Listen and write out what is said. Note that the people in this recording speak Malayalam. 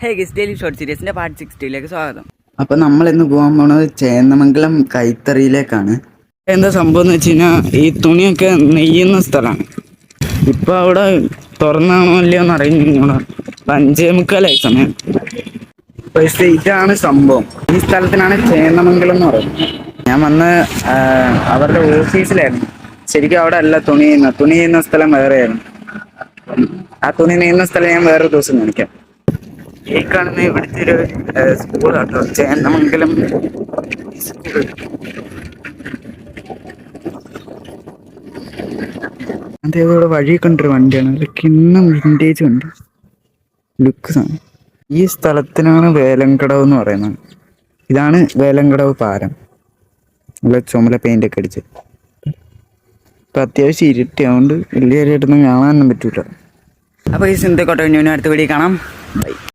ഹേ ഗിസ് ഡെയിലി ഷോർട്ട് സീരീസിന്റെ പാർട്ട് 60ലേക്ക് സ്വാഗതം. അപ്പൊ നമ്മൾ ഇന്ന് പോകാൻ പോണത് ചേന്നമംഗലം കൈത്തറിയിലേക്കാണ്. എന്താ സംഭവം എന്ന് വെച്ച് കഴിഞ്ഞാൽ ഈ തുണിയൊക്കെ നെയ്യുന്ന സ്ഥലമാണ്. ഇപ്പൊ അവിടെ തുറന്നാണോ അല്ലയോ എന്ന് അറിയുന്ന 5:45 സമയം. ഇതാണ് സംഭവം. ഈ സ്ഥലത്തിനാണ് ചേന്നമംഗലം എന്ന് പറയുന്നത്. ഞാൻ വന്ന് അവരുടെ ഓഫീസിലായിരുന്നു. ശരിക്കും അവിടെ അല്ല തുണി ചെയ്യുന്ന സ്ഥലം വേറെയായിരുന്നു. ആ തുണി നെയ്യുന്ന സ്ഥലം ഞാൻ വേറൊരു ദിവസം കാണിക്കാം. ഈ കാണുന്ന ഇവിടുത്തെ ഒരു സ്കൂളാട്ടോ, ചേന്നമംഗലം സ്കൂൾ. അതേപോലെ വഴി കണ്ടൊരു വണ്ടിയാണ്, അതിൽ കിണ്ണം വിൻറ്റേജ് ഉണ്ട്, ലുക്സ് ആണ്. ഈ സ്ഥലത്തിനാണ് വേലങ്കടവ് എന്ന് പറയുന്നത്. ഇതാണ് വേലങ്കടവ് പാലം. നല്ല ചുമല പെയിന്റ് ഒക്കെ അടിച്ച്. ഇപ്പം അത്യാവശ്യം ഇരുട്ടിയാവുകൊണ്ട് വലിയ കാര്യമായിട്ടൊന്നും കാണാനൊന്നും പറ്റൂല. അപ്പോൾ ഈ സിന്ധു കോട്ട അടുത്ത വീഡിയോ കാണാം. ബൈ.